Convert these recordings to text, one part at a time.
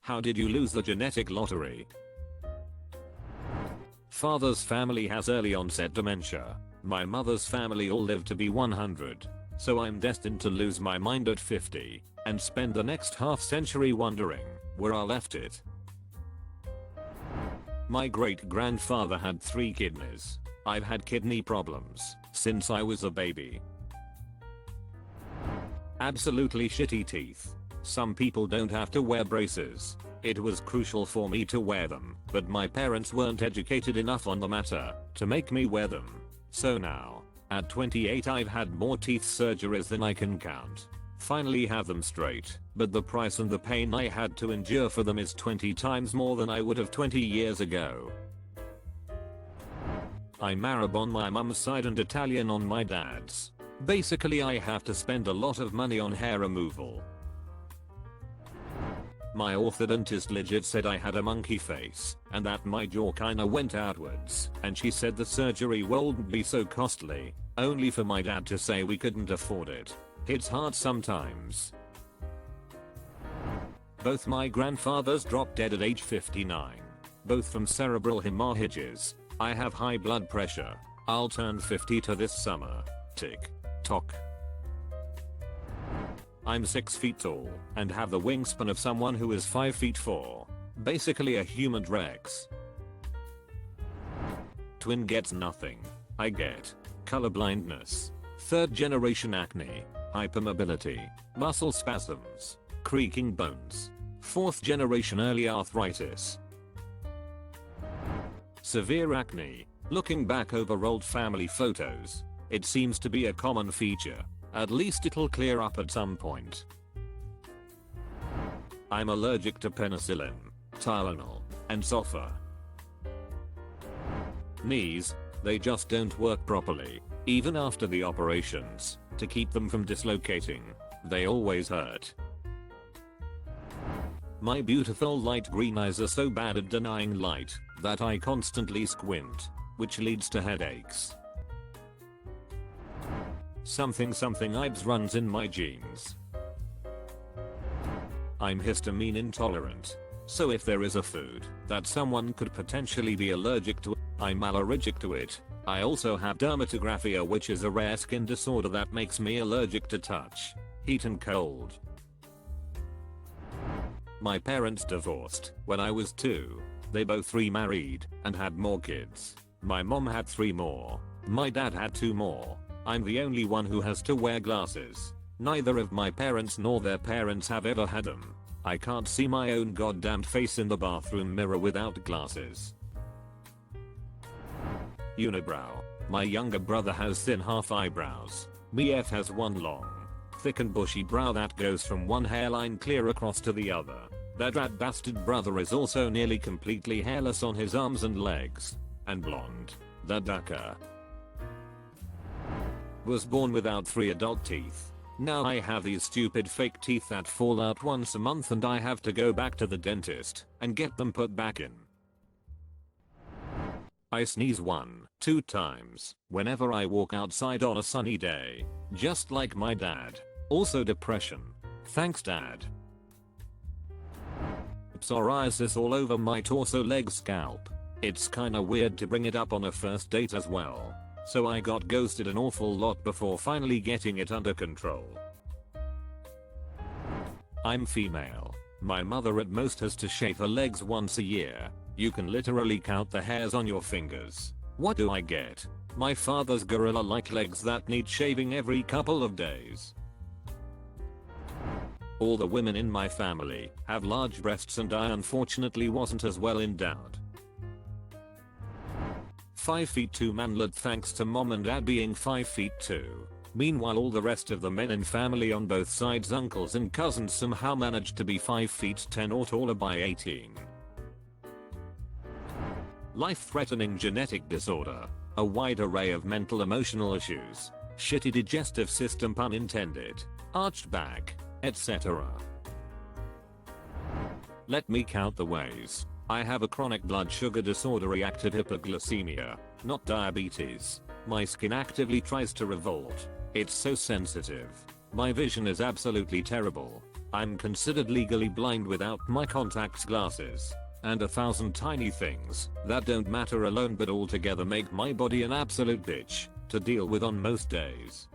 How did you lose the genetic lottery? Father's family has early onset dementia. My mother's family all live to be 100. So I'm destined to lose my mind at 50 and spend the next half century wondering where I left it. My great grandfather had 3 kidneys. I've had kidney problems since I was a baby. Absolutely shitty teeth. Some people don't have to wear braces. It was crucial for me to wear them, but my parents weren't educated enough on the matter to make me wear them. So now, at 28 I've had more teeth surgeries than I can count. Finally have them straight, but the price and the pain I had to endure for them is 20 times more than I would have 20 years ago. I'm Arab on my mum's side and Italian on my dad's. Basically I have to spend a lot of money on hair removal. My orthodontist legit said I had a monkey face and that my jaw kinda went outwards, and she said the surgery wouldn't be so costly, only for my dad to say we couldn't afford it. It's hard sometimes. Both my grandfathers dropped dead at age 59. Both from cerebral hemorrhages. I have high blood pressure. I'll turn 50 this summer. Tick tock. I'm 6 feet tall and have the wingspan of someone who is 5 feet 4. Basically a human Rex. Twin gets nothing. I get color blindness, 3rd generation acne, hypermobility, muscle spasms, creaking bones, 4th generation early arthritis, severe acne. Looking back over old family photos, it seems to be a common feature. At least it'll clear up at some point. I'm allergic to penicillin, Tylenol, and Sofa. Knees, they just don't work properly, even after the operations, to keep them from dislocating. They always hurt. My beautiful light green eyes are so bad at denying light that I constantly squint, which leads to headaches. Something IBS runs in my genes. I'm histamine intolerant. So if there is a food that someone could potentially be allergic to, I'm allergic to it. I also have dermatographia, which is a rare skin disorder that makes me allergic to touch, heat and cold. My parents divorced when I was 2. They both remarried and had more kids. My mom had 3 more. My dad had 2 more. I'm the only one who has to wear glasses. Neither of my parents nor their parents have ever had them. I can't see my own goddamn face in the bathroom mirror without glasses. Unibrow. My younger brother has thin half eyebrows. Me has one long, thick and bushy brow that goes from one hairline clear across to the other. That rat bastard brother is also nearly completely hairless on his arms and legs. And blonde. The ducker was born without 3 adult teeth. Now I have these stupid fake teeth that fall out once a month and I have to go back to the dentist and get them put back in. I sneeze 1-2 times whenever I walk outside on a sunny day, just like my dad. Also depression. Thanks dad. Psoriasis all over my torso, legs, scalp. It's kinda weird to bring it up on a first date as well. So I got ghosted an awful lot before finally getting it under control. I'm female. My mother at most has to shave her legs once a year. You can literally count the hairs on your fingers. What do I get? My father's gorilla-like legs that need shaving every couple of days. All the women in my family have large breasts and I unfortunately wasn't as well endowed. 5 feet 2 manlet thanks to mom and dad being 5 feet 2. Meanwhile all the rest of the men in family on both sides, uncles and cousins, somehow managed to be 5 feet 10 or taller by 18. Life-threatening genetic disorder. A wide array of mental emotional issues. Shitty digestive system pun intended. Arched back, etc. Let me count the ways. I have a chronic blood sugar disorder, reactive hypoglycemia, not diabetes. My skin actively tries to revolt. It's so sensitive. My vision is absolutely terrible. I'm considered legally blind without my contacts glasses. And 1,000 tiny things that don't matter alone but all together make my body an absolute bitch to deal with on most days.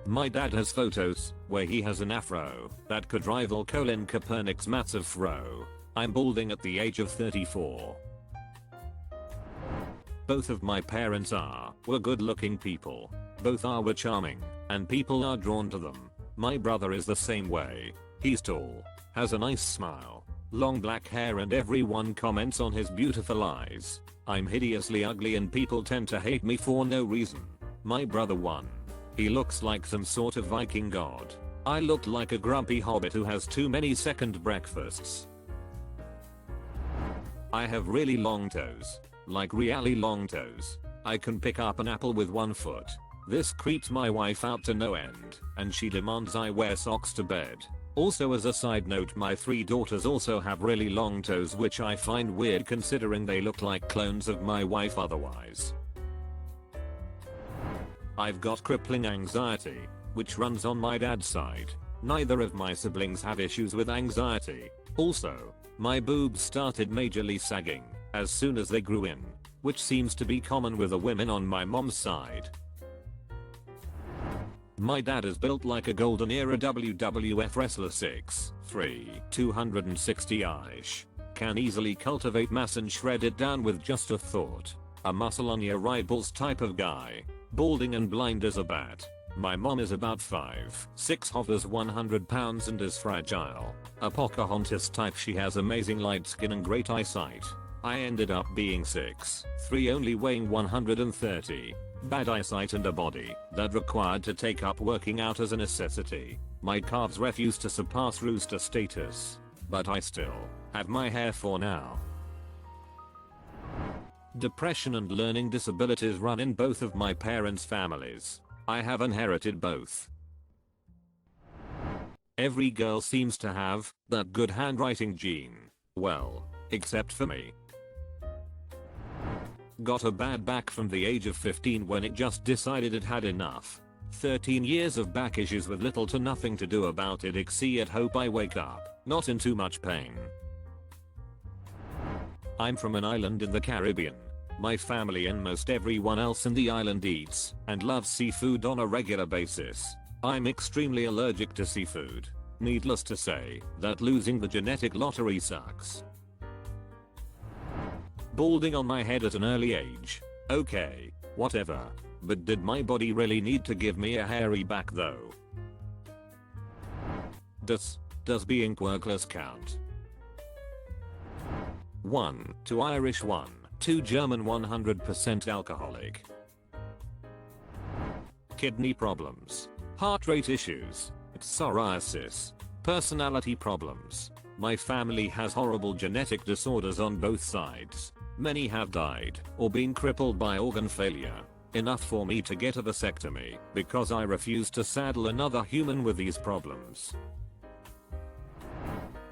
My dad has photos where he has an afro that could rival Colin Kaepernick's massive fro. I'm balding at the age of 34. Both of my parents were good looking people. Both were charming, and people are drawn to them. My brother is the same way. He's tall, has a nice smile, long black hair, and everyone comments on his beautiful eyes. I'm hideously ugly and people tend to hate me for no reason. My brother won. He looks like some sort of Viking god. I look like a grumpy hobbit who has too many second breakfasts. I have really long toes. Like really long toes. I can pick up an apple with one foot. This creeps my wife out to no end, and she demands I wear socks to bed. Also, as a side note, my 3 daughters also have really long toes, which I find weird considering they look like clones of my wife otherwise. I've got crippling anxiety, which runs on my dad's side. Neither of my siblings have issues with anxiety. Also, my boobs started majorly sagging as soon as they grew in, which seems to be common with the women on my mom's side. My dad is built like a golden era WWF wrestler, 6'3", 260-ish. Can easily cultivate mass and shred it down with just a thought. A muscle on your eyeballs type of guy. Balding and blind as a bat. My mom is about 5'6", hovers 100 pounds and is fragile. A Pocahontas type, she has amazing light skin and great eyesight. I ended up being 6'3", only weighing 130. Bad eyesight and a body that required to take up working out as a necessity. My calves refuse to surpass rooster status. But I still have my hair for now. Depression and learning disabilities run in both of my parents' families. I have inherited both. Every girl seems to have that good handwriting gene. Well, except for me. Got a bad back from the age of 15 when it just decided it had enough. 13 years of back issues with little to nothing to do about it except hope I wake up, not in too much pain. I'm from an island in the Caribbean. My family and most everyone else in the island eats and loves seafood on a regular basis. I'm extremely allergic to seafood. Needless to say, that losing the genetic lottery sucks. Balding on my head at an early age. Okay, whatever. But did my body really need to give me a hairy back though? Does being quirkless count? 1, 2 Irish, 1, 2 German, 100% alcoholic. Kidney problems. Heart rate issues. Psoriasis. Personality problems. My family has horrible genetic disorders on both sides. Many have died or been crippled by organ failure. Enough for me to get a vasectomy because I refuse to saddle another human with these problems.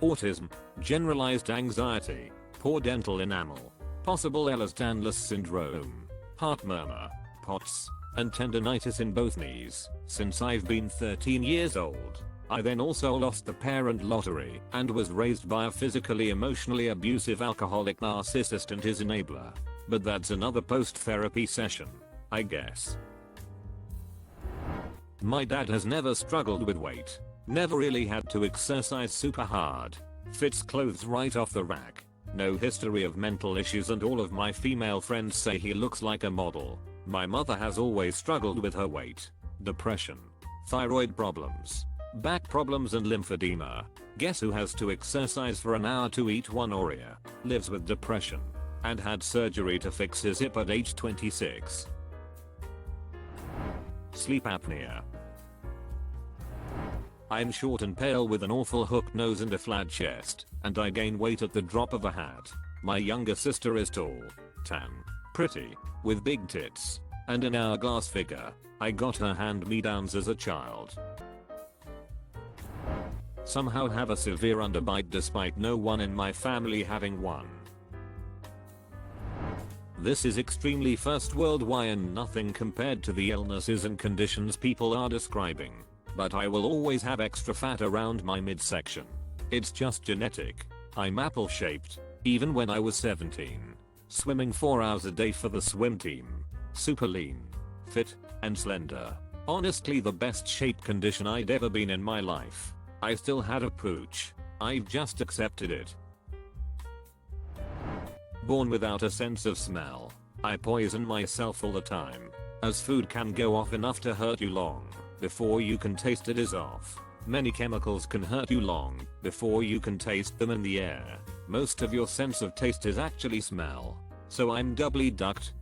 Autism, generalized anxiety, poor dental enamel, possible Ehlers-Danlos syndrome, heart murmur, POTS, and tendinitis in both knees. Since I've been 13 years old, I then also lost the parent lottery and was raised by a physically emotionally abusive alcoholic narcissist and his enabler. But that's another post-therapy session, I guess. My dad has never struggled with weight. Never really had to exercise super hard. Fits clothes right off the rack. No history of mental issues and all of my female friends say he looks like a model. My mother has always struggled with her weight, depression, thyroid problems, back problems and lymphedema. Guess who has to exercise for an hour to eat one Oreo? Lives with depression. And had surgery to fix his hip at age 26. Sleep apnea. I'm short and pale with an awful hooked nose and a flat chest, and I gain weight at the drop of a hat. My younger sister is tall, tan, pretty, with big tits, and an hourglass figure. I got her hand-me-downs as a child. Somehow have a severe underbite despite no one in my family having one. This is extremely first world and nothing compared to the illnesses and conditions people are describing. but I will always have extra fat around my midsection. It's just genetic. I'm apple shaped, even when I was 17. Swimming 4 hours a day for the swim team. Super lean, fit, and slender. Honestly the best shape condition I'd ever been in my life. I still had a pooch. I've just accepted it. Born without a sense of smell. I poison myself all the time, as food can go off enough to hurt you long before you can taste it is off. Many chemicals can hurt you long before you can taste them in the air. Most of your sense of taste is actually smell. So I'm doubly ducked.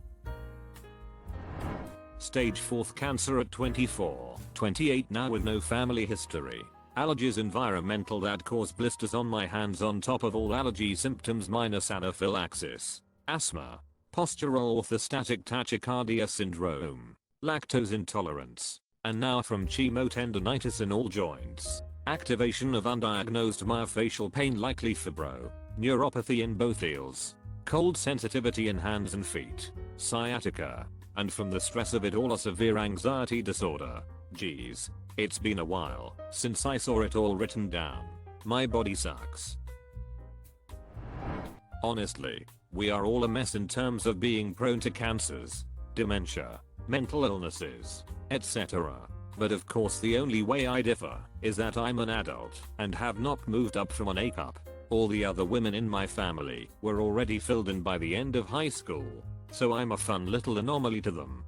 Stage 4th cancer at 24, 28 now with no family history. Allergies environmental that cause blisters on my hands on top of all allergy symptoms minus anaphylaxis. Asthma. Postural orthostatic tachycardia syndrome. Lactose intolerance. And now from chemotendinitis in all joints. Activation of undiagnosed myofascial pain likely fibro. Neuropathy in both heels. Cold sensitivity in hands and feet. Sciatica. And from the stress of it all a severe anxiety disorder. Geez. It's been a while since I saw it all written down. My body sucks. Honestly, we are all a mess in terms of being prone to cancers, dementia, mental illnesses, etc. But of course the only way I differ is that I'm an adult and have not moved up from an A cup. All the other women in my family were already filled in by the end of high school, so I'm a fun little anomaly to them.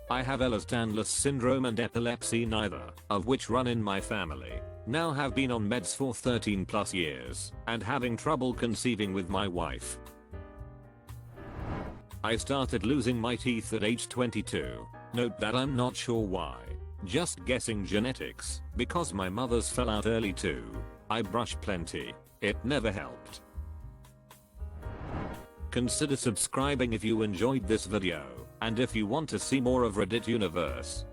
I have Ehlers-Danlos syndrome and epilepsy, neither of which run in my family. Now have been on meds for 13 plus years and having trouble conceiving with my wife. I started losing my teeth at age 22. Note that I'm not sure why. Just guessing genetics, because my mother's fell out early too. I brush plenty. It never helped. Consider subscribing if you enjoyed this video, and if you want to see more of Reddit Universe.